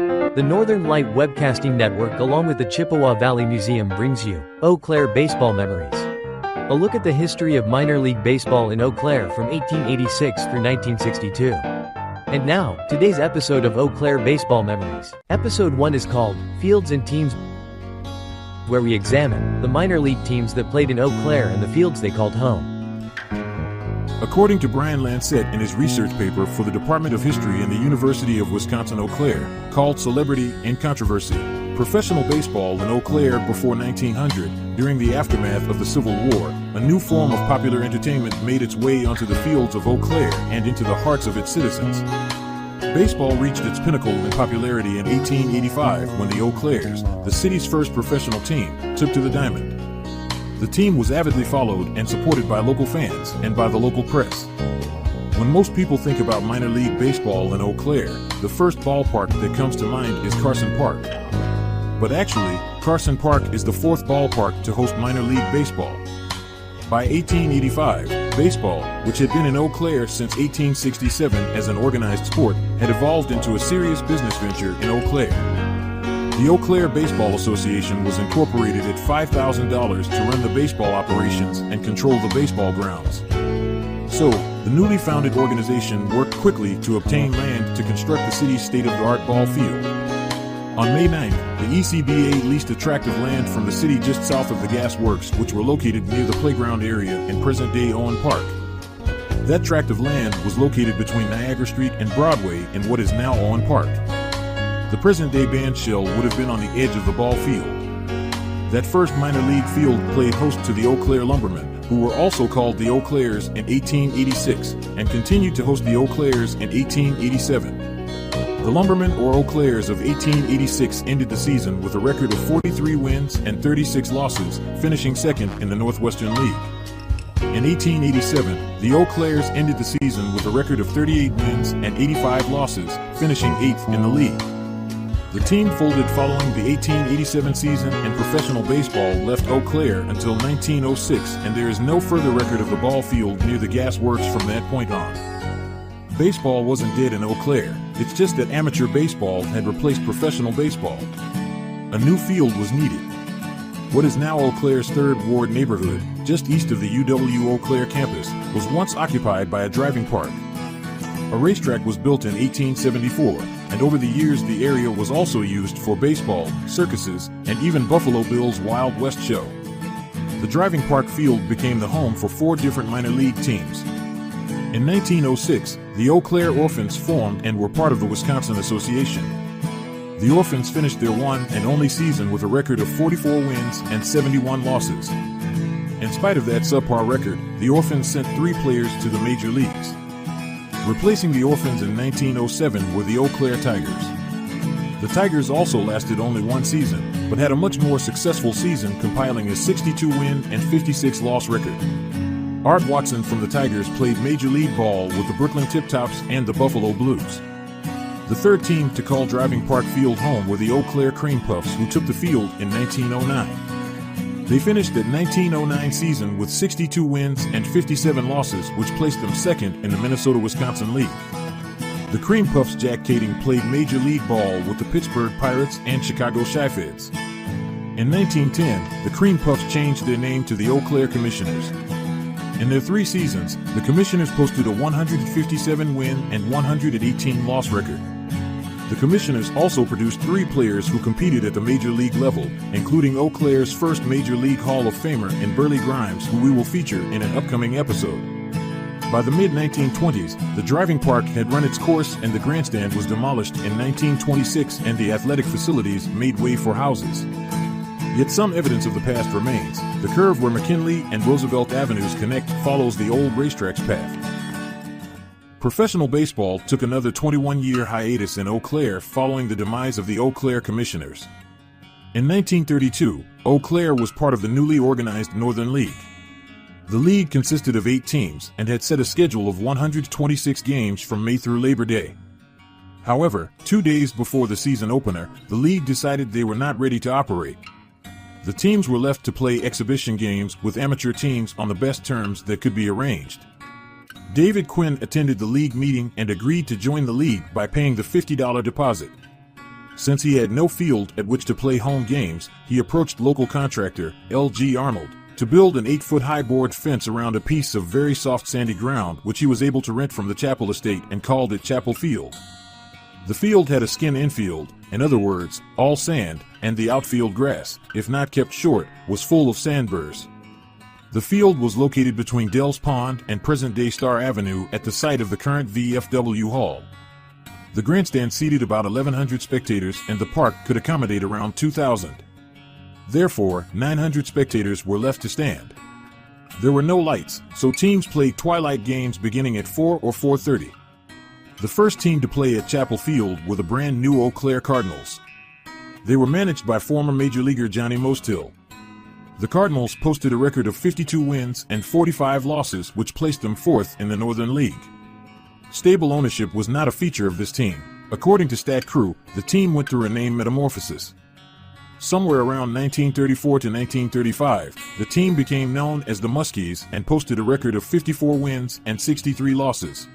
The Northern Light Webcasting Network along with the Chippewa Valley Museum brings you Eau Claire Baseball Memories. A look at the history of minor league baseball in Eau Claire from 1886 through 1962. And now, today's episode of Eau Claire Baseball Memories. Episode 1 is called Fields and Teams, where we examine the minor league teams that played in Eau Claire and the fields they called home. According to Brian Lancet in his research paper for the Department of History in the University of Wisconsin-Eau Claire, called Celebrity and Controversy, professional baseball in Eau Claire before 1900, during the aftermath of the Civil War, a new form of popular entertainment made its way onto the fields of Eau Claire and into the hearts of its citizens. Baseball reached its pinnacle in popularity in 1885 when the Eau Claires, the city's first professional team, took to the diamond. The team was avidly followed and supported by local fans and by the local press. When most people think about minor league baseball in Eau Claire, the first ballpark that comes to mind is Carson Park. But actually, Carson Park is the fourth ballpark to host minor league baseball. By 1885, baseball, which had been in Eau Claire since 1867 as an organized sport, had evolved into a serious business venture in Eau Claire. The Eau Claire Baseball Association was incorporated at $5,000 to run the baseball operations and control the baseball grounds. So, the newly founded organization worked quickly to obtain land to construct the city's state-of-the-art ball field. On May 9th, the ECBA leased a tract of land from the city just south of the gas works, which were located near the playground area in present-day Owen Park. That tract of land was located between Niagara Street and Broadway in what is now Owen Park. The present-day band shell would have been on the edge of the ball field. That first minor league field played host to the Eau Claire Lumbermen, who were also called the Eau Claires in 1886, and continued to host the Eau Claires in 1887. The Lumbermen or Eau Claires of 1886 ended the season with a record of 43 wins and 36 losses, finishing second in the Northwestern League. In 1887, the Eau Claires ended the season with a record of 38 wins and 85 losses, finishing 8th in the league. The team folded following the 1887 season, and professional baseball left Eau Claire until 1906, and there is no further record of the ball field near the gas works from that point on. Baseball wasn't dead in Eau Claire, it's just that amateur baseball had replaced professional baseball. A new field was needed. What is now Eau Claire's 3rd Ward neighborhood, just east of the UW Eau Claire campus, was once occupied by a driving park. A racetrack was built in 1874, and over the years the area was also used for baseball, circuses, and even Buffalo Bill's Wild West show. The driving park field became the home for 4 different minor league teams. In 1906, the Eau Claire Orphans formed and were part of the Wisconsin Association. The Orphans finished their one and only season with a record of 44 wins and 71 losses. In spite of that subpar record, the Orphans sent 3 players to the major leagues. Replacing the Orphans in 1907 were the Eau Claire Tigers. The Tigers also lasted only one season, but had a much more successful season, compiling a 62-win and 56-loss record. Art Watson from the Tigers played Major League Ball with the Brooklyn Tip-Tops and the Buffalo Blues. The third team to call Driving Park Field home were the Eau Claire Cream Puffs, who took the field in 1909. They finished that 1909 season with 62 wins and 57 losses, which placed them second in the Minnesota-Wisconsin League. The Cream Puffs Jack Kading played Major League Ball with the Pittsburgh Pirates and Chicago Chi-Feds. In 1910, the Cream Puffs changed their name to the Eau Claire Commissioners. In their 3 seasons, the Commissioners posted a 157-win and 118-loss record. The Commissioners also produced 3 players who competed at the Major League level, including Eau Claire's first Major League Hall of Famer in Burley Grimes, who we will feature in an upcoming episode. By the mid-1920s, the driving park had run its course and the grandstand was demolished in 1926, and the athletic facilities made way for houses. Yet some evidence of the past remains. The curve where McKinley and Roosevelt Avenues connect follows the old racetrack's path. Professional baseball took another 21-year hiatus in Eau Claire following the demise of the Eau Claire Commissioners. In 1932, Eau Claire was part of the newly organized Northern League. The league consisted of 8 teams and had set a schedule of 126 games from May through Labor Day. However, 2 days before the season opener, the league decided they were not ready to operate. The teams were left to play exhibition games with amateur teams on the best terms that could be arranged. David Quinn attended the league meeting and agreed to join the league by paying the $50 deposit. Since he had no field at which to play home games, he approached local contractor, L.G. Arnold, to build an 8-foot-high board fence around a piece of very soft sandy ground which he was able to rent from the Chapel estate and called it Chapel Field. The field had a skin infield, in other words, all sand, and the outfield grass, if not kept short, was full of sandburrs. The field was located between Dell's Pond and present-day Star Avenue at the site of the current VFW Hall. The grandstand seated about 1,100 spectators and the park could accommodate around 2,000. Therefore, 900 spectators were left to stand. There were no lights, so teams played twilight games beginning at 4 or 4:30. The first team to play at Chapel Field were the brand new Eau Claire Cardinals. They were managed by former Major Leaguer Johnny Mostill. The Cardinals posted a record of 52 wins and 45 losses, which placed them fourth in the Northern League. Stable ownership was not a feature of this team. According to Stat Crew, the team went through a name metamorphosis. Somewhere around 1934 to 1935, the team became known as the Muskies and posted a record of 54 wins and 63 losses.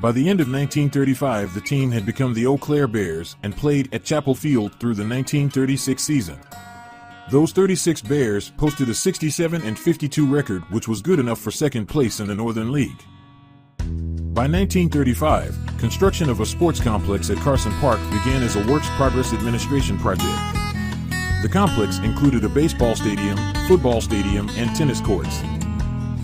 By the end of 1935, the team had become the Eau Claire Bears and played at Chapel Field through the 1936 season. Those 36 Bears posted a 67 and 52 record, which was good enough for second place in the Northern League. By 1935, construction of a sports complex at Carson Park began as a works progress administration project. The complex included a baseball stadium, football stadium, and tennis courts.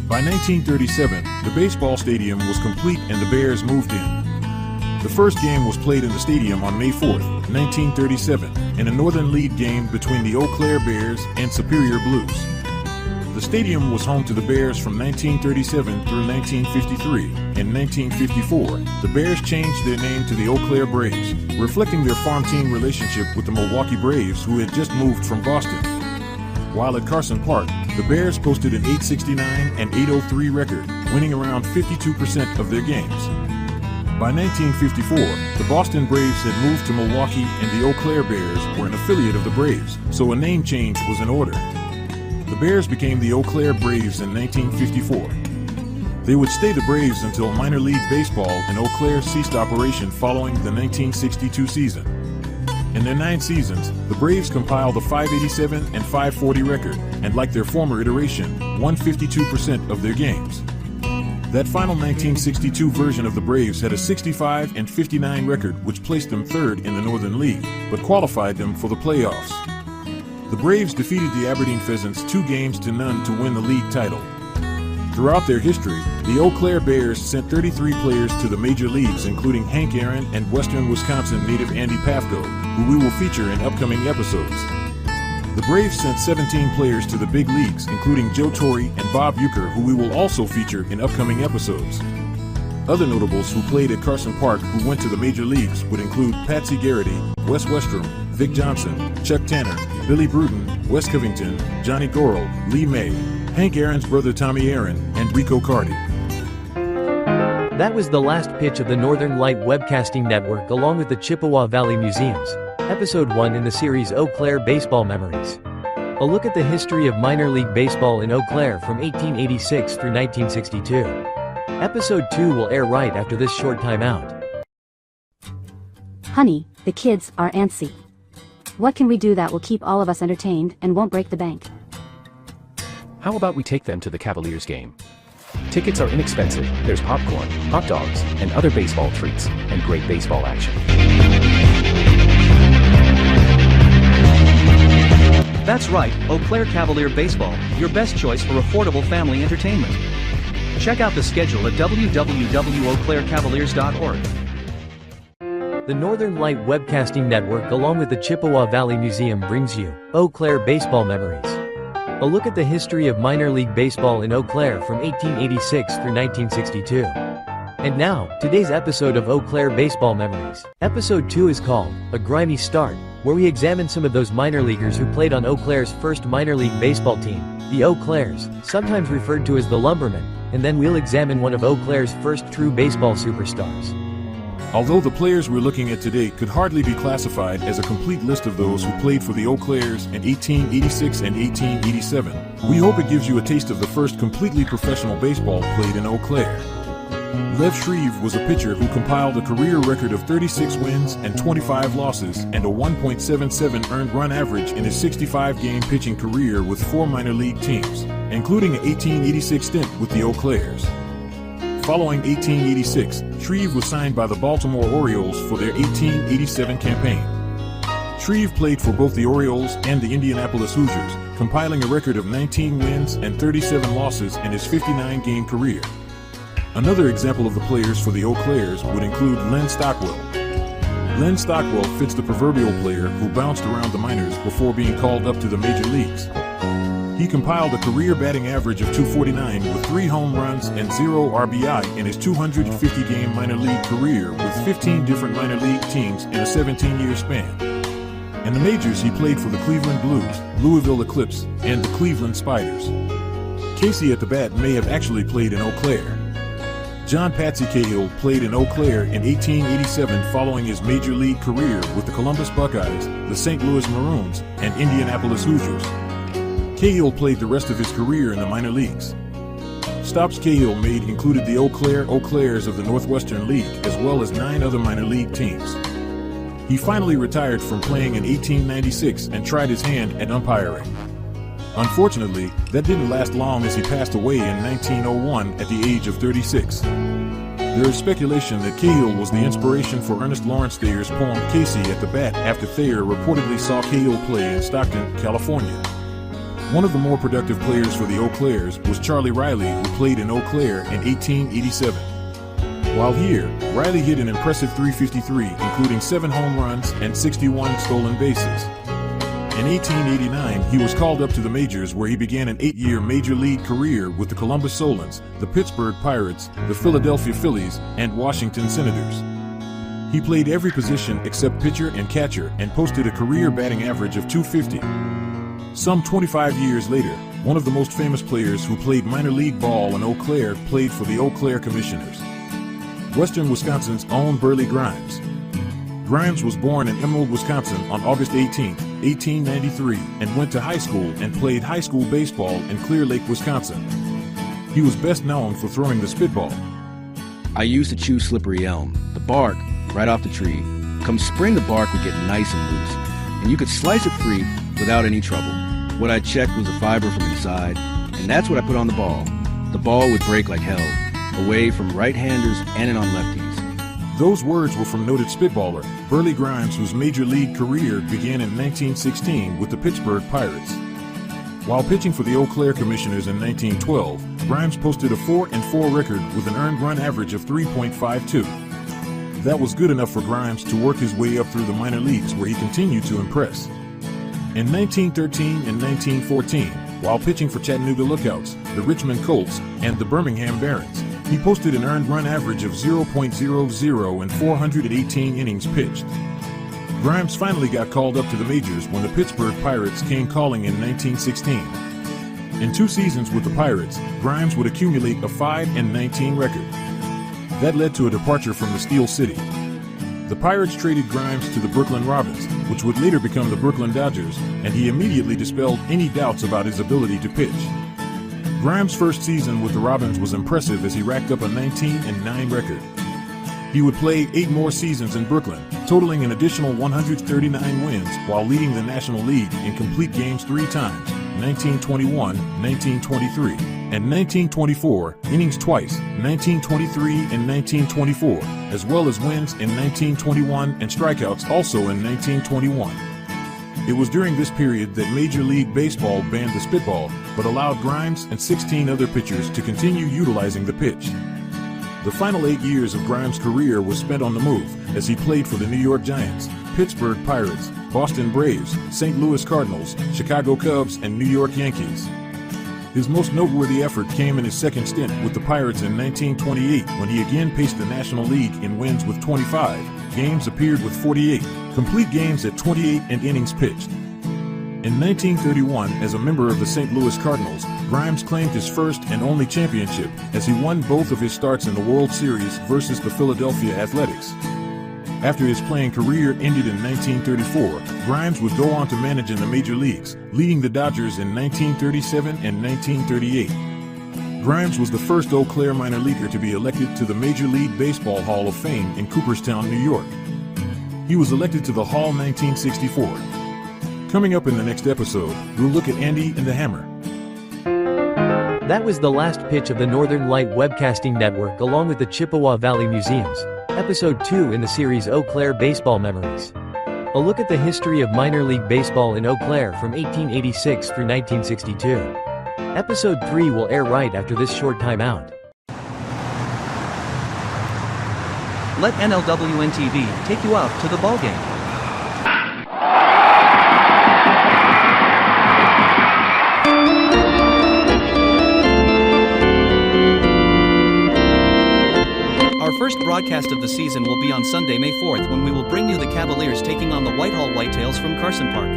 By 1937, the baseball stadium was complete and the Bears moved in. The first game was played in the stadium on May 4, 1937, in a Northern League game between the Eau Claire Bears and Superior Blues. The stadium was home to the Bears from 1937 through 1953. In 1954, the Bears changed their name to the Eau Claire Braves, reflecting their farm team relationship with the Milwaukee Braves, who had just moved from Boston. While at Carson Park, the Bears posted an .869 and .803 record, winning around 52% of their games. By 1954, the Boston Braves had moved to Milwaukee and the Eau Claire Bears were an affiliate of the Braves, so a name change was in order. The Bears became the Eau Claire Braves in 1954. They would stay the Braves until minor league baseball in Eau Claire ceased operation following the 1962 season. In their 9 seasons, the Braves compiled a .587 and .540 record, and like their former iteration, won 52% of their games. That final 1962 version of the Braves had a 65 and 59 record, which placed them third in the Northern League, but qualified them for the playoffs. The Braves defeated the Aberdeen Pheasants 2-0 to win the league title. Throughout their history, the Eau Claire Bears sent 33 players to the major leagues, including Hank Aaron and Western Wisconsin native Andy Pafko, who we will feature in upcoming episodes. The Braves sent 17 players to the big leagues, including Joe Torre and Bob Uecker, who we will also feature in upcoming episodes. Other notables who played at Carson Park who went to the major leagues would include Patsy Garrity, Wes Westrom, Vic Johnson, Chuck Tanner, Billy Bruton, Wes Covington, Johnny Gorel, Lee May, Hank Aaron's brother Tommy Aaron, and Rico Cardi. That was the last pitch of the Northern Light Webcasting Network along with the Chippewa Valley Museums, Episode 1 in the series Eau Claire Baseball Memories. A look at the history of minor league baseball in Eau Claire from 1886 through 1962. Episode 2 will air right after this short timeout. Honey, the kids are antsy. What can we do that will keep all of us entertained and won't break the bank? How about we take them to the Cavaliers game? Tickets are inexpensive, there's popcorn, hot dogs, and other baseball treats, and great baseball action. That's right, Eau Claire Cavalier Baseball, your best choice for affordable family entertainment. Check out the schedule at www.eauclaircavaliers.org. The Northern Light Webcasting Network along with the Chippewa Valley Museum brings you Eau Claire Baseball Memories. A look at the history of minor league baseball in Eau Claire from 1886 through 1962. And now, today's episode of Eau Claire Baseball Memories. Episode 2 is called A Grimy Start, where we examine some of those minor leaguers who played on Eau Claire's first minor league baseball team, the Eau Claires, sometimes referred to as the Lumbermen, and then we'll examine one of Eau Claire's first true baseball superstars. Although the players we're looking at today could hardly be classified as a complete list of those who played for the Eau Claires in 1886 and 1887, we hope it gives you a taste of the first completely professional baseball played in Eau Claire. Lev Shreve was a pitcher who compiled a career record of 36 wins and 25 losses and a 1.77 earned run average in his 65-game pitching career with 4 minor league teams, including a 1886 stint with the Eau Claires. Following 1886, Shreve was signed by the Baltimore Orioles for their 1887 campaign. Shreve played for both the Orioles and the Indianapolis Hoosiers, compiling a record of 19 wins and 37 losses in his 59-game career. Another example of the players for the Eau Claires would include Len Stockwell. Len Stockwell fits the proverbial player who bounced around the minors before being called up to the major leagues. He compiled a career batting average of .249 with 3 home runs and 0 RBI in his 250-game minor league career with 15 different minor league teams in a 17-year span. In the majors, he played for the Cleveland Blues, Louisville Eclipse, and the Cleveland Spiders. Casey at the bat may have actually played in Eau Claire. John Patsy Cahill played in Eau Claire in 1887 following his major league career with the Columbus Buckeyes, the St. Louis Maroons, and Indianapolis Hoosiers. Cahill played the rest of his career in the minor leagues. Stops Cahill made included the Eau Claires of the Northwestern League, as well as 9 other minor league teams. He finally retired from playing in 1896 and tried his hand at umpiring. Unfortunately, that didn't last long as he passed away in 1901 at the age of 36. There is speculation that Cahill was the inspiration for Ernest Lawrence Thayer's poem Casey at the Bat after Thayer reportedly saw Cahill play in Stockton, California. One of the more productive players for the Eau Claires was Charlie Riley, who played in Eau Claire in 1887. While here, Riley hit an impressive .353, including 7 home runs and 61 stolen bases. In 1889, he was called up to the majors where he began an 8-year major league career with the Columbus Solons, the Pittsburgh Pirates, the Philadelphia Phillies, and Washington Senators. He played every position except pitcher and catcher and posted a career batting average of .250. Some 25 years later, one of the most famous players who played minor league ball in Eau Claire played for the Eau Claire Commissioners. Western Wisconsin's own Burley Grimes. Grimes was born in Emerald, Wisconsin on August 18, 1893, and went to high school and played high school baseball in Clear Lake, Wisconsin. He was best known for throwing the spitball. I used to chew slippery elm, the bark, right off the tree. Come spring, the bark would get nice and loose, and you could slice it free without any trouble. What I checked was the fiber from inside, and that's what I put on the ball. The ball would break like hell, away from right-handers and in on lefties. Those words were from noted spitballer Burley Grimes, whose major league career began in 1916 with the Pittsburgh Pirates. While pitching for the Eau Claire Commissioners in 1912, Grimes posted a 4-4 record with an earned run average of 3.52. That was good enough for Grimes to work his way up through the minor leagues, where he continued to impress. In 1913 and 1914, while pitching for Chattanooga Lookouts, the Richmond Colts, and the Birmingham Barons, he posted an earned run average of 0.00 in 418 innings pitched. Grimes finally got called up to the majors when the Pittsburgh Pirates came calling in 1916. In 2 seasons with the Pirates, Grimes would accumulate a 5-19 record. That led to a departure from the Steel City. The Pirates traded Grimes to the Brooklyn Robins, which would later become the Brooklyn Dodgers, and he immediately dispelled any doubts about his ability to pitch. Grimes' first season with the Robins was impressive as he racked up a 19-9 record. He would play 8 more seasons in Brooklyn, totaling an additional 139 wins while leading the National League in complete games 3 times, 1921, 1923, and 1924, innings twice, 1923 and 1924, as well as wins in 1921 and strikeouts also in 1921. It was during this period that Major League Baseball banned the spitball, but allowed Grimes and 16 other pitchers to continue utilizing the pitch. The final 8 years of Grimes' career was spent on the move, as he played for the New York Giants, Pittsburgh Pirates, Boston Braves, St. Louis Cardinals, Chicago Cubs, and New York Yankees. His most noteworthy effort came in his second stint with the Pirates in 1928, when he again paced the National League in wins with 25, games appeared with 48, complete games at 28, and innings pitched. In 1931, as a member of the St. Louis Cardinals, Grimes claimed his first and only championship as he won both of his starts in the World Series versus the Philadelphia Athletics. After his playing career ended in 1934, Grimes would go on to manage in the major leagues, leading the Dodgers in 1937 and 1938. Grimes was the first Eau Claire minor leaguer to be elected to the Major League Baseball Hall of Fame in Cooperstown, New York. He was elected to the Hall in 1964. Coming up in the next episode, we'll look at Andy and the Hammer. That was the last pitch of the Northern Light Webcasting Network along with the Chippewa Valley Museums, Episode 2 in the series Eau Claire Baseball Memories. A look at the history of minor league baseball in Eau Claire from 1886 through 1962. Episode 3 will air right after this short timeout. Let NLWN-TV take you out to the ballgame. Our first broadcast of the season will be on Sunday, May 4th, when we will bring you the Cavaliers taking on the Whitehall Whitetails from Carson Park.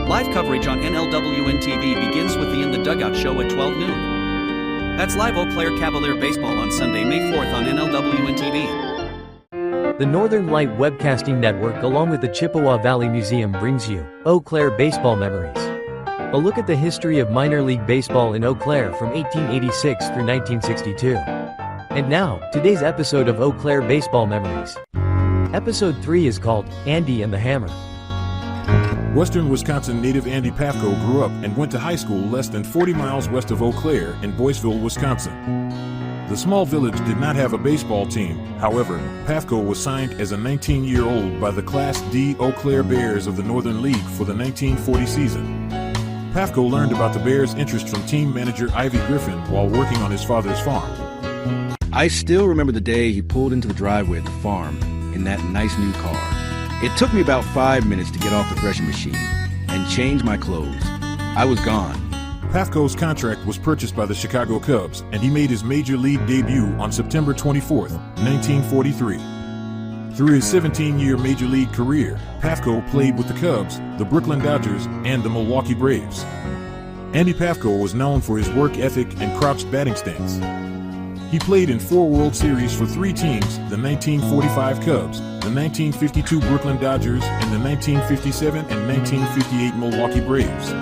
Live coverage on NLWN-TV begins with the In the Dugout show at 12 noon. That's live Eau Claire Cavalier baseball on Sunday, May 4th on NLWN-TV. The Northern Light Webcasting Network along with the Chippewa Valley Museum brings you Eau Claire Baseball Memories. A look at the history of minor league baseball in Eau Claire from 1886 through 1962. And now, today's episode of Eau Claire Baseball Memories. Episode 3 is called Andy and the Hammer. Western Wisconsin native Andy Pafko grew up and went to high school less than 40 miles west of Eau Claire in Boyceville, Wisconsin. The small village did not have a baseball team. However, Pafko was signed as a 19-year-old by the Class D Eau Claire Bears of the Northern League for the 1940 season. Pafko learned about the Bears' interest from team manager Ivy Griffin while working on his father's farm. I still remember the day he pulled into the driveway at the farm in that nice new car. It took me about 5 minutes to get off the threshing machine and change my clothes. I was gone. Pafko's contract was purchased by the Chicago Cubs, and he made his major league debut on September 24, 1943. Through his 17-year major league career, Pafko played with the Cubs, the Brooklyn Dodgers, and the Milwaukee Braves. Andy Pafko was known for his work ethic and crouched batting stance. He played in 4 World Series for 3 teams, the 1945 Cubs, the 1952 Brooklyn Dodgers, and the 1957 and 1958 Milwaukee Braves.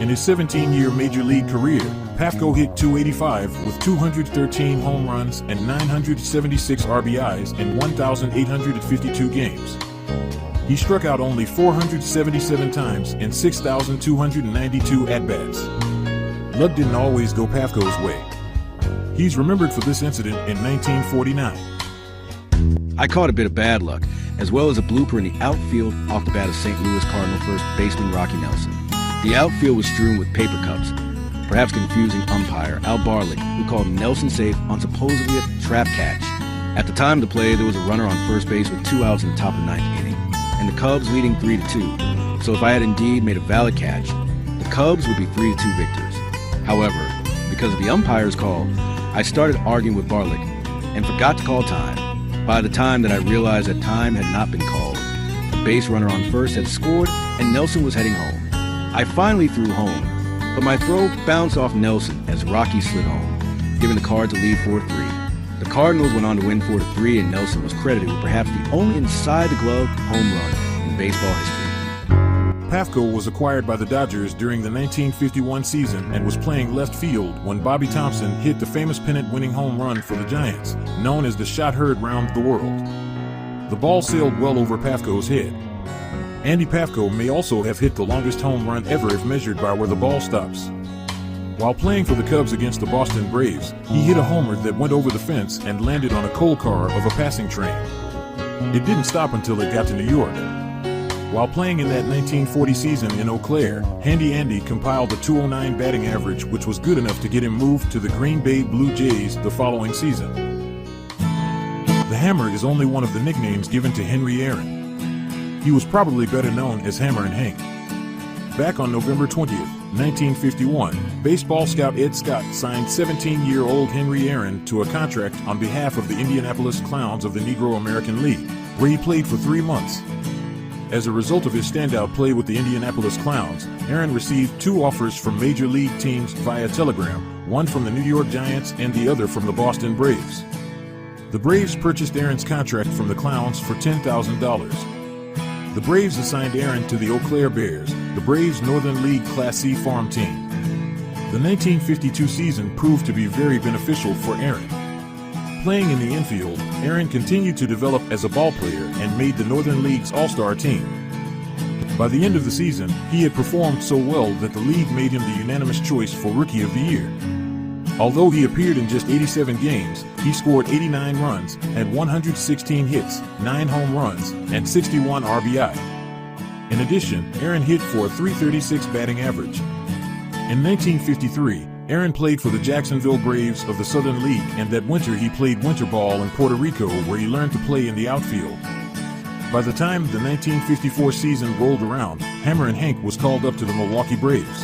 In his 17-year major league career, Pafko hit .285 with 213 home runs and 976 RBIs in 1,852 games. He struck out only 477 times in 6,292 at-bats. Luck didn't always go Pafko's way. He's remembered for this incident in 1949. I caught a bit of bad luck, as well as a blooper in the outfield off the bat of St. Louis Cardinal first baseman Rocky Nelson. The outfield was strewn with paper cups, perhaps confusing umpire Al Barlick, who called Nelson safe on supposedly a trap catch. At the time of the play, there was a runner on first base with 2 outs in the top of the 9th inning, and the Cubs leading 3-2. So if I had indeed made a valid catch, the Cubs would be 3-2 victors. However, because of the umpire's call, I started arguing with Barlick and forgot to call time. By the time that I realized that time had not been called, the base runner on first had scored and Nelson was heading home. I finally threw home, but my throw bounced off Nelson as Rocky slid home, giving the Cards a lead 4-3. The Cardinals went on to win 4-3, and Nelson was credited with perhaps the only inside-the-glove home run in baseball history. Pafko was acquired by the Dodgers during the 1951 season and was playing left field when Bobby Thompson hit the famous pennant-winning home run for the Giants, known as the shot heard round the world. The ball sailed well over Pafko's head. Andy Pafko may also have hit the longest home run ever if measured by where the ball stops. While playing for the Cubs against the Boston Braves, he hit a homer that went over the fence and landed on a coal car of a passing train. It didn't stop until it got to New York. While playing in that 1940 season in Eau Claire, Handy Andy compiled a .209 batting average, which was good enough to get him moved to the Green Bay Blue Jays the following season. The Hammer is only one of the nicknames given to Henry Aaron. He was probably better known as Hammer and Hank. Back on November 20th, 1951, baseball scout Ed Scott signed 17-year-old Henry Aaron to a contract on behalf of the Indianapolis Clowns of the Negro American League, where he played for 3 months. As a result of his standout play with the Indianapolis Clowns, Aaron received 2 offers from major league teams via telegram, one from the New York Giants and the other from the Boston Braves. The Braves purchased Aaron's contract from the Clowns for $10,000. The Braves assigned Aaron to the Eau Claire Bears, the Braves' Northern League Class C farm team. The 1952 season proved to be very beneficial for Aaron. Playing in the infield, Aaron continued to develop as a ball player and made the Northern League's All-Star team. By the end of the season, he had performed so well that the league made him the unanimous choice for Rookie of the Year. Although he appeared in just 87 games, he scored 89 runs, had 116 hits, 9 home runs, and 61 RBI. In addition, Aaron hit for a .336 batting average. In 1953, Aaron played for the Jacksonville Braves of the Southern League, and that winter he played winter ball in Puerto Rico, where he learned to play in the outfield. By the time the 1954 season rolled around, Hammerin' Hank was called up to the Milwaukee Braves.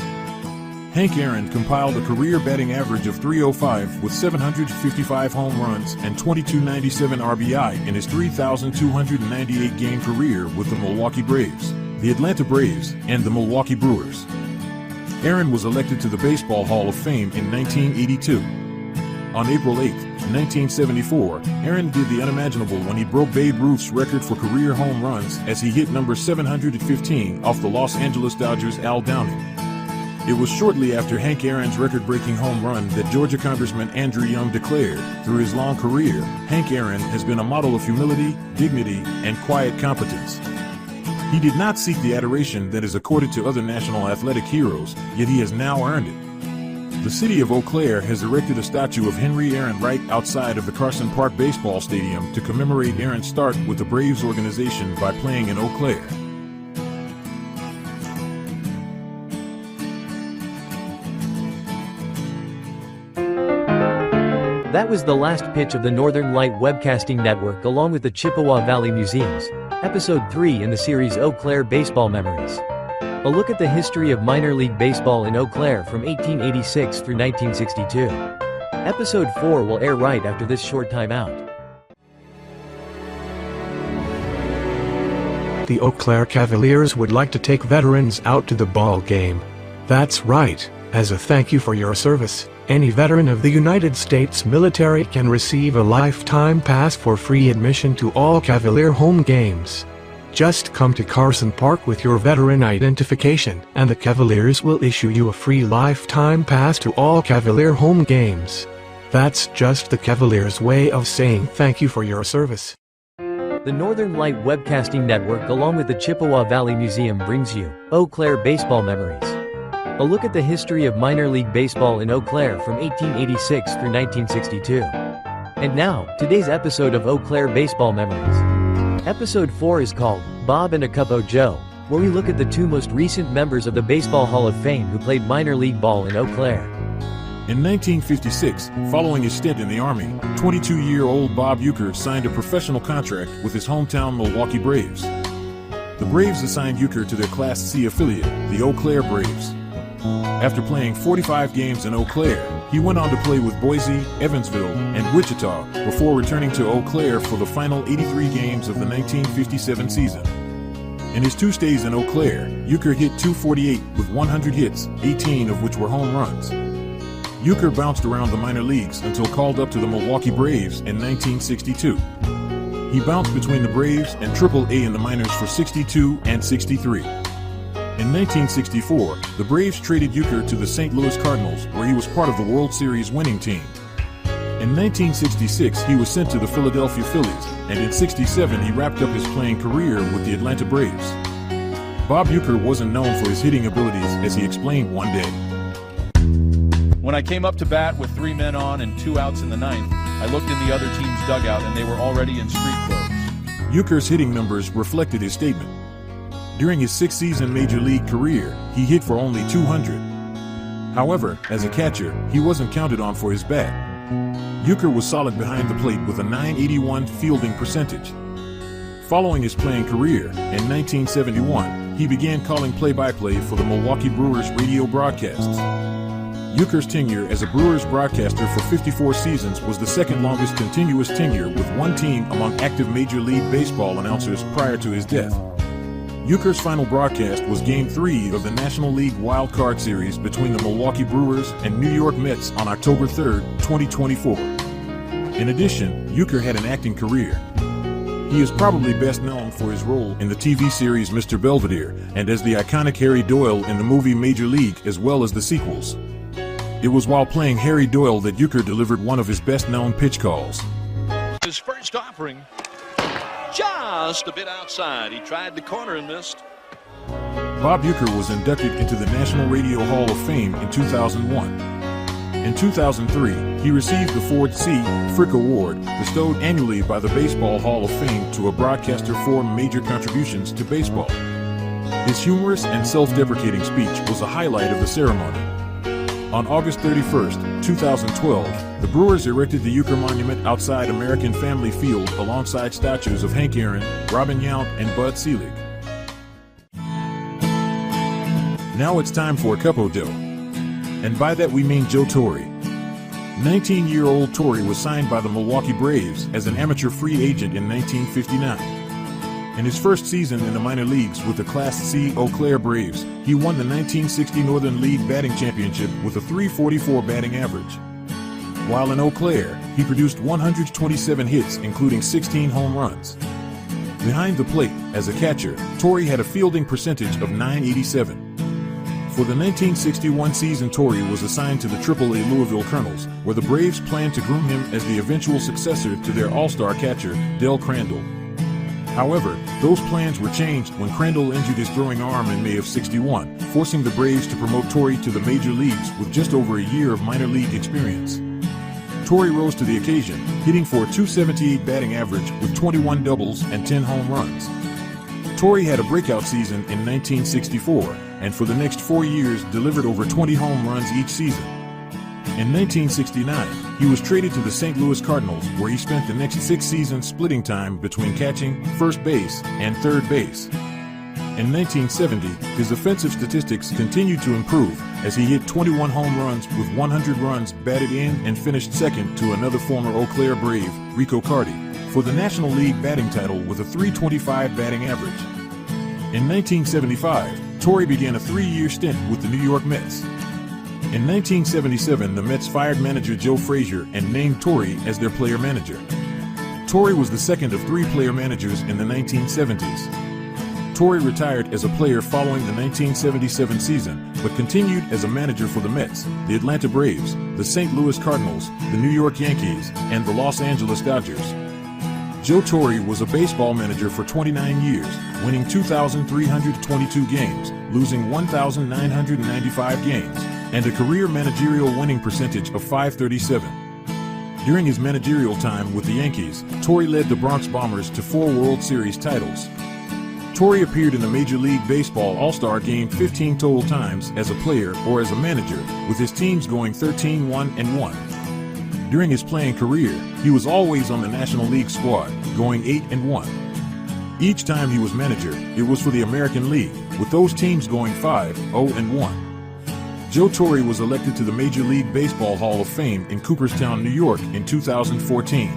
Hank Aaron compiled a career batting average of .305 with 755 home runs and 2297 RBI in his 3,298-game career with the Milwaukee Braves, the Atlanta Braves, and the Milwaukee Brewers. Aaron was elected to the Baseball Hall of Fame in 1982. On April 8, 1974, Aaron did the unimaginable when he broke Babe Ruth's record for career home runs as he hit number 715 off the Los Angeles Dodgers' Al Downing. It was shortly after Hank Aaron's record-breaking home run that Georgia Congressman Andrew Young declared, "Through his long career, Hank Aaron has been a model of humility, dignity, and quiet competence." He did not seek the adoration that is accorded to other national athletic heroes, yet he has now earned it. The city of Eau Claire has erected a statue of Henry Aaron right outside of the Carson Park Baseball Stadium to commemorate Aaron's start with the Braves organization by playing in Eau Claire. That was the last pitch of the Northern Light Webcasting Network along with the Chippewa Valley Museums, Episode 3 in the series Eau Claire Baseball Memories. A look at the history of minor league baseball in Eau Claire from 1886 through 1962. Episode 4 will air right after this short timeout. The Eau Claire Cavaliers would like to take veterans out to the ball game. That's right, as a thank you for your service. Any veteran of the United States military can receive a lifetime pass for free admission to all Cavalier home games. Just come to Carson Park with your veteran identification, and the Cavaliers will issue you a free lifetime pass to all Cavalier home games. That's just the Cavaliers' way of saying thank you for your service. The Northern Light Webcasting Network along with the Chippewa Valley Museum brings you Eau Claire Baseball Memories. A look at the history of minor league baseball in Eau Claire from 1886 through 1962. And now, today's episode of Eau Claire Baseball Memories. Episode 4 is called Bob and a Cup o' Joe, where we look at the two most recent members of the Baseball Hall of Fame who played minor league ball in Eau Claire. In 1956, following his stint in the Army, 22-year-old Bob Uecker signed a professional contract with his hometown Milwaukee Braves. The Braves assigned Uecker to their Class C affiliate, the Eau Claire Braves. After playing 45 games in Eau Claire, he went on to play with Boise, Evansville, and Wichita before returning to Eau Claire for the final 83 games of the 1957 season. In his 2 stays in Eau Claire, Uecker hit .248 with 100 hits, 18 of which were home runs. Uecker bounced around the minor leagues until called up to the Milwaukee Braves in 1962. He bounced between the Braves and AAA in the minors for 62 and 63. In 1964, the Braves traded Uecker to the St. Louis Cardinals, where he was part of the World Series winning team. In 1966, he was sent to the Philadelphia Phillies, and in '67 he wrapped up his playing career with the Atlanta Braves. Bob Uecker wasn't known for his hitting abilities, as he explained one day. When I came up to bat with 3 men on and 2 outs in the 9th, I looked in the other team's dugout and they were already in street clothes. Uecker's hitting numbers reflected his statement. During his 6-season major league career, he hit for only 200. However, as a catcher, he wasn't counted on for his bat. Uecker was solid behind the plate with a .981 fielding percentage. Following his playing career, in 1971, he began calling play-by-play for the Milwaukee Brewers radio broadcasts. Uecker's tenure as a Brewers broadcaster for 54 seasons was the second longest continuous tenure with one team among active Major League Baseball announcers prior to his death. Uecker's final broadcast was Game 3 of the National League Wild Card Series between the Milwaukee Brewers and New York Mets on October 3, 2024. In addition, Uecker had an acting career. He is probably best known for his role in the TV series Mr. Belvedere and as the iconic Harry Doyle in the movie Major League, as well as the sequels. It was while playing Harry Doyle that Euchre delivered one of his best-known pitch calls. His first offering, just a bit outside. He tried the corner and missed. Bob Euchre was inducted into the National Radio Hall of Fame in 2001. In 2003, he received the Ford C. Frick Award, bestowed annually by the Baseball Hall of Fame to a broadcaster for major contributions to baseball. His humorous and self-deprecating speech was a highlight of the ceremony. On August 31st, 2012, the Brewers erected the Euchre Monument outside American Family Field alongside statues of Hank Aaron, Robin Yount, and Bud Selig. Now it's time for a cup of dough. And by that we mean Joe Torre. 19-year-old Torre was signed by the Milwaukee Braves as an amateur free agent in 1959. In his first season in the minor leagues with the Class C Eau Claire Braves, he won the 1960 Northern League Batting Championship with a .344 batting average. While in Eau Claire, he produced 127 hits, including 16 home runs. Behind the plate, as a catcher, Torre had a fielding percentage of .987. For the 1961 season, Torre was assigned to the AAA Louisville Colonels, where the Braves planned to groom him as the eventual successor to their all-star catcher, Del Crandall. However, those plans were changed when Crandall injured his throwing arm in May of '61, forcing the Braves to promote Torre to the major leagues with just over a year of minor league experience. Torre rose to the occasion, hitting for a .278 batting average with 21 doubles and 10 home runs. Torre had a breakout season in 1964, and for the next 4 years delivered over 20 home runs each season. In 1969, he was traded to the St. Louis Cardinals, where he spent the next 6 seasons splitting time between catching, first base, and third base. In 1970, his offensive statistics continued to improve as he hit 21 home runs with 100 runs batted in and finished second to another former Eau Claire Brave, Rico Carty, for the National League batting title with a .325 batting average. In 1975, Torre began a 3-year stint with the New York Mets. In 1977, the Mets fired manager Joe Frazier and named Torre as their player manager. Torre was the second of 3 player managers in the 1970s. Torre retired as a player following the 1977 season, but continued as a manager for the Mets, the Atlanta Braves, the St. Louis Cardinals, the New York Yankees, and the Los Angeles Dodgers. Joe Torre was a baseball manager for 29 years, winning 2,322 games, losing 1,995 games, and a career managerial winning percentage of .537. During his managerial time with the Yankees, Torre led the Bronx Bombers to 4 World Series titles. Torre appeared in the Major League Baseball All-Star Game 15 total times as a player or as a manager, with his teams going 13-1-1. During his playing career, he was always on the National League squad, going 8-1. Each time he was manager, it was for the American League, with those teams going 5-0-1. Joe Torre was elected to the Major League Baseball Hall of Fame in Cooperstown, New York in 2014.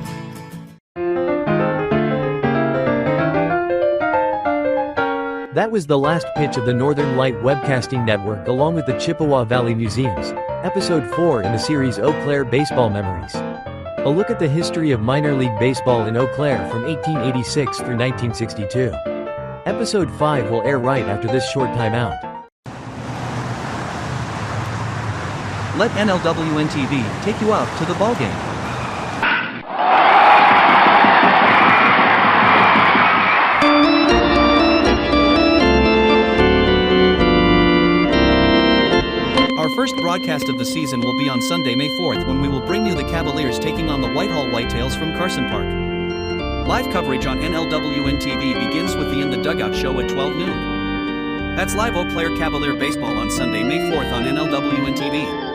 That was the last pitch of the Northern Light Webcasting Network along with the Chippewa Valley Museums, Episode 4 in the series Eau Claire Baseball Memories. A look at the history of minor league baseball in Eau Claire from 1886 through 1962. Episode 5 will air right after this short timeout. Let NLWN-TV take you out to the ballgame. Our first broadcast of the season will be on Sunday, May 4th, when we will bring you the Cavaliers taking on the Whitehall Whitetails from Carson Park. Live coverage on NLWN-TV begins with the In the Dugout show at 12 noon. That's live Eau Claire Cavalier baseball on Sunday, May 4th on NLWN-TV.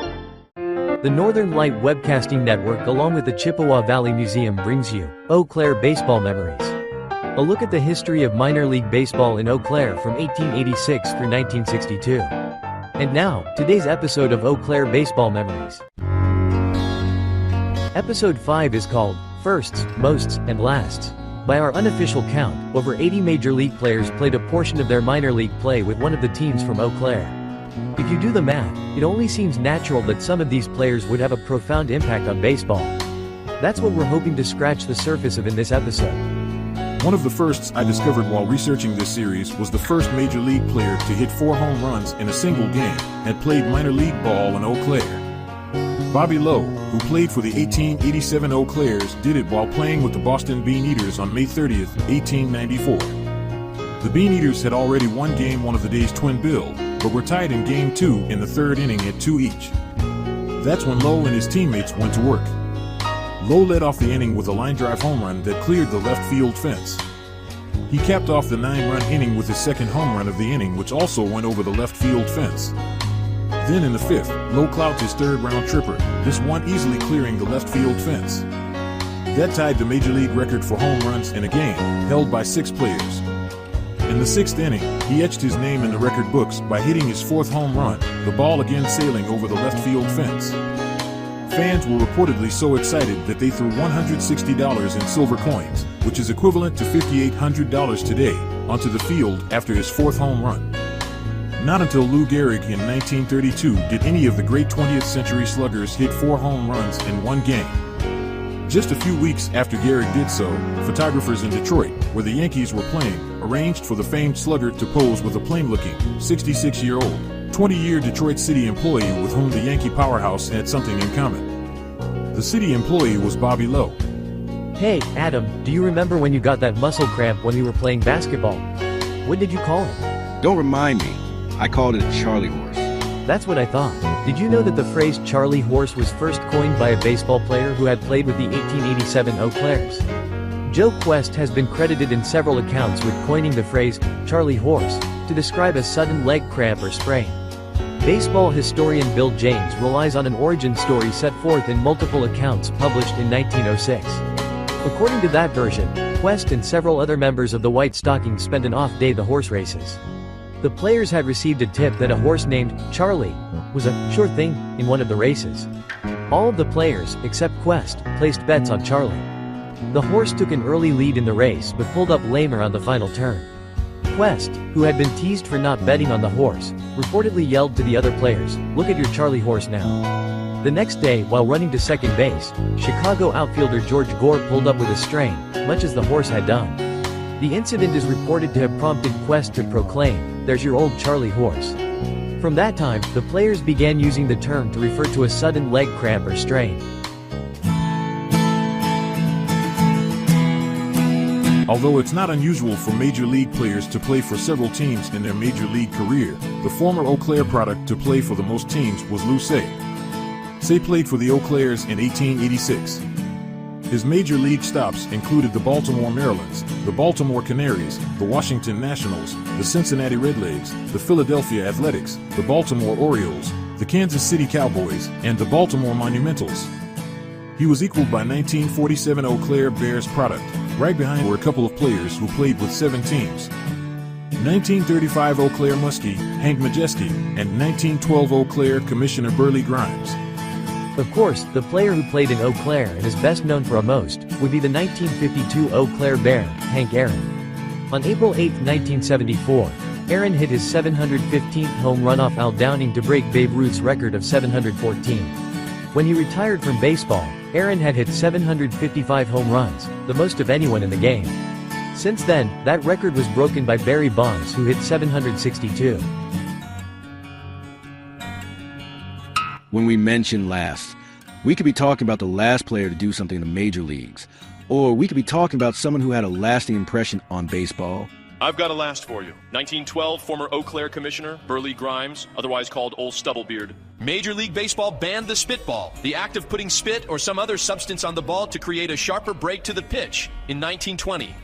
The Northern Light Webcasting Network along with the Chippewa Valley Museum brings you Eau Claire Baseball Memories. A look at the history of minor league baseball in Eau Claire from 1886 through 1962. And now, today's episode of Eau Claire Baseball Memories. Episode 5 is called Firsts, Mosts, and Lasts. By our unofficial count, over 80 major league players played a portion of their minor league play with one of the teams from Eau Claire. If you do the math, it only seems natural that some of these players would have a profound impact on baseball. That's what we're hoping to scratch the surface of in this episode. One of the firsts I discovered while researching this series was the first major league player to hit 4 home runs in a single game, had played minor league ball in Eau Claire. Bobby Lowe, who played for the 1887 Eau Claires, did it while playing with the Boston Bean Eaters on May 30th, 1894. The Bean Eaters had already won Game 1 of the day's twin bill, but were tied in Game 2 in the third inning at 2 each. That's when Lowe and his teammates went to work. Lowe led off the inning with a line drive home run that cleared the left field fence. He capped off the 9-run inning with his second home run of the inning, which also went over the left field fence. Then in the fifth, Lowe clocked his third-round tripper, this one easily clearing the left field fence. That tied the Major League record for home runs in a game, held by 6 players. In the 6th inning, he etched his name in the record books by hitting his 4th home run, the ball again sailing over the left field fence. Fans were reportedly so excited that they threw $160 in silver coins, which is equivalent to $5,800 today, onto the field after his 4th home run. Not until Lou Gehrig in 1932 did any of the great 20th century sluggers hit 4 home runs in one game. Just a few weeks after Gehrig did so, photographers in Detroit, where the Yankees were playing, arranged for the famed slugger to pose with a plain-looking, 66-year-old, 20-year Detroit city employee with whom the Yankee powerhouse had something in common. The city employee was Bobby Lowe. Hey, Adam, do you remember when you got that muscle cramp when you were playing basketball? What did you call it? Don't remind me. I called it a Charlie horse. That's what I thought. Did you know that the phrase Charlie horse was first coined by a baseball player who had played with the 1887 Eau Claires? Joe Quest has been credited in several accounts with coining the phrase Charlie horse to describe a sudden leg cramp or sprain. Baseball historian Bill James relies on an origin story set forth in multiple accounts published in 1906. According to that version, Quest and several other members of the White Stockings spent an off day at the horse races. The players had received a tip that a horse named Charlie was a sure thing in one of the races. All of the players, except Quest, placed bets on Charlie. The horse took an early lead in the race but pulled up lame around the final turn. Quest, who had been teased for not betting on the horse, reportedly yelled to the other players, "Look at your Charlie horse now." The next day, while running to second base, Chicago outfielder George Gore pulled up with a strain, much as the horse had done. The incident is reported to have prompted Quest to proclaim, "There's your old Charlie horse." From that time, the players began using the term to refer to a sudden leg cramp or strain. Although it's not unusual for Major League players to play for several teams in their Major League career, the former Eau Claire product to play for the most teams was Lou Say. Say played for the Eau Claires in 1886. His Major League stops included the Baltimore Marylands, the Baltimore Canaries, the Washington Nationals, the Cincinnati Redlegs, the Philadelphia Athletics, the Baltimore Orioles, the Kansas City Cowboys, and the Baltimore Monumentals. He was equaled by 1947 Eau Claire Bears product. Right behind were a couple of players who played with 7 teams. 1935 Eau Claire Muskie, Hank Majeski, and 1912 Eau Claire Commissioner Burley Grimes. Of course, the player who played in Eau Claire and is best known for most would be the 1952 Eau Claire Bear, Hank Aaron. On April 8, 1974, Aaron hit his 715th home run off Al Downing to break Babe Ruth's record of 714. When he retired from baseball, Aaron had hit 755 home runs, the most of anyone in the game. Since then, that record was broken by Barry Bonds, who hit 762. When we mention last, we could be talking about the last player to do something in the major leagues. Or we could be talking about someone who had a lasting impression on baseball. I've got a last for you. 1912, former Eau Claire Commissioner Burley Grimes, otherwise called Old Stubblebeard. Major League Baseball banned the spitball, the act of putting spit or some other substance on the ball to create a sharper break to the pitch, in 1920.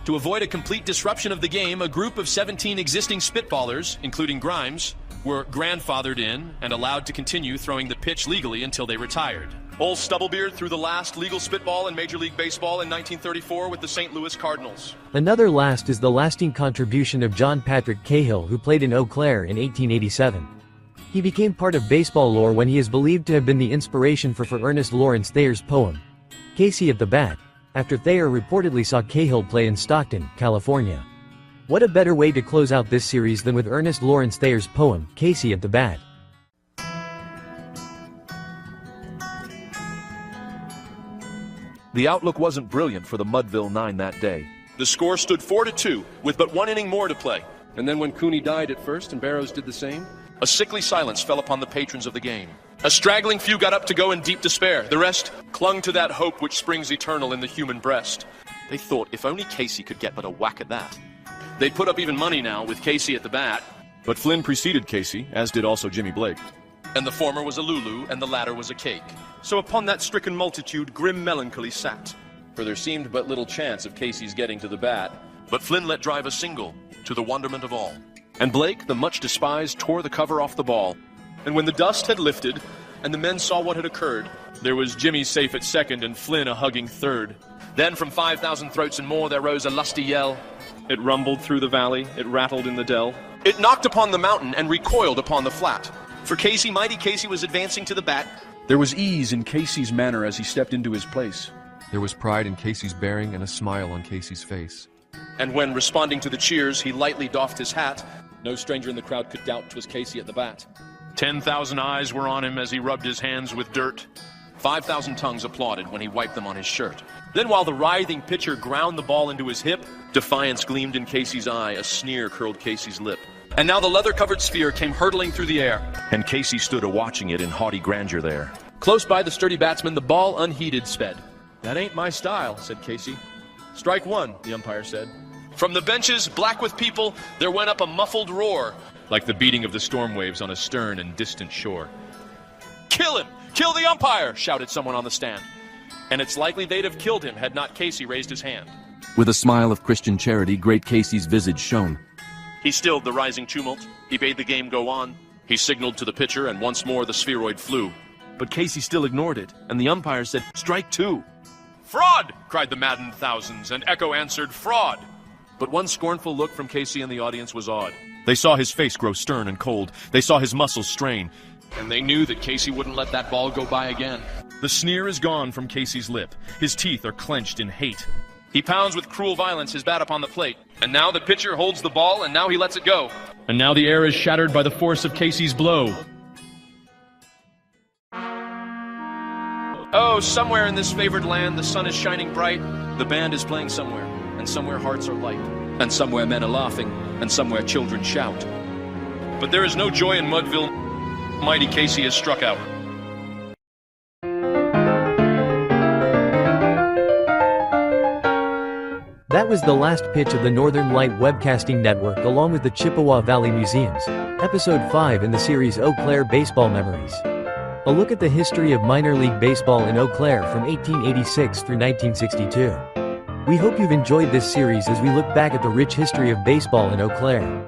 To avoid a complete disruption of the game, a group of 17 existing spitballers, including Grimes, were grandfathered in and allowed to continue throwing the pitch legally until they retired. Old Stubblebeard threw the last legal spitball in Major League Baseball in 1934 with the St. Louis Cardinals. Another last is the lasting contribution of John Patrick Cahill, who played in Eau Claire in 1887. He became part of baseball lore when he is believed to have been the inspiration for Ernest Lawrence Thayer's poem, Casey at the Bat, after Thayer reportedly saw Cahill play in Stockton, California. What a better way to close out this series than with Ernest Lawrence Thayer's poem, Casey at the Bat. The outlook wasn't brilliant for the Mudville Nine that day. The score stood 4-2, with but one inning more to play. And then when Cooney died at first and Barrows did the same? A sickly silence fell upon the patrons of the game. A straggling few got up to go in deep despair. The rest clung to that hope which springs eternal in the human breast. They thought if only Casey could get but a whack at that. They'd put up even money now with Casey at the bat. But Flynn preceded Casey, as did also Jimmy Blake. And the former was a Lulu, and the latter was a cake. So upon that stricken multitude grim melancholy sat. For there seemed but little chance of Casey's getting to the bat. But Flynn let drive a single, to the wonderment of all. And Blake, the much despised, tore the cover off the ball. And when the dust had lifted, and the men saw what had occurred, there was Jimmy safe at second, and Flynn a hugging third. Then from 5,000 throats and more there rose a lusty yell. It rumbled through the valley, it rattled in the dell. It knocked upon the mountain and recoiled upon the flat. For Casey, mighty Casey, was advancing to the bat. There was ease in Casey's manner as he stepped into his place. There was pride in Casey's bearing and a smile on Casey's face. And when, responding to the cheers, he lightly doffed his hat, no stranger in the crowd could doubt 'twas Casey at the bat. 10,000 eyes were on him as he rubbed his hands with dirt. 5,000 tongues applauded when he wiped them on his shirt. Then while the writhing pitcher ground the ball into his hip, defiance gleamed in Casey's eye, a sneer curled Casey's lip. And now the leather-covered sphere came hurtling through the air, And Casey stood a-watching it in haughty grandeur there. close by the sturdy batsman, the ball unheeded sped. "That ain't my style," said Casey. "Strike one," the umpire said. From the benches, black with people, there went up a muffled roar, like the beating of the storm waves on a stern and distant shore. "Kill him! Kill the umpire!" shouted someone on the stand. And it's likely they'd have killed him had not Casey raised his hand. With a smile of Christian charity, great Casey's visage shone. He stilled the rising tumult. He bade the game go on. He signaled to the pitcher, and once more the spheroid flew. But Casey still ignored it, and the umpire said, "Strike two." "Fraud!" cried the maddened thousands, and echo answered, "Fraud!" But one scornful look from Casey and the audience was odd. They saw his face grow stern and cold. They saw his muscles strain. And they knew that Casey wouldn't let that ball go by again. The sneer is gone from Casey's lip. His teeth are clenched in hate. He pounds with cruel violence his bat upon the plate. And now the pitcher holds the ball, and now he lets it go. And now the air is shattered by the force of Casey's blow. Oh, somewhere in this favored land the sun is shining bright. The band is playing somewhere, and somewhere hearts are light. And somewhere men are laughing, and somewhere children shout. But there is no joy in Mudville. Mighty Casey has struck out. That was the last pitch of the Northern Light Webcasting Network along with the Chippewa Valley Museums, Episode 5 in the series Eau Claire Baseball Memories. A look at the history of minor league baseball in Eau Claire from 1886 through 1962. We hope you've enjoyed this series as we look back at the rich history of baseball in Eau Claire.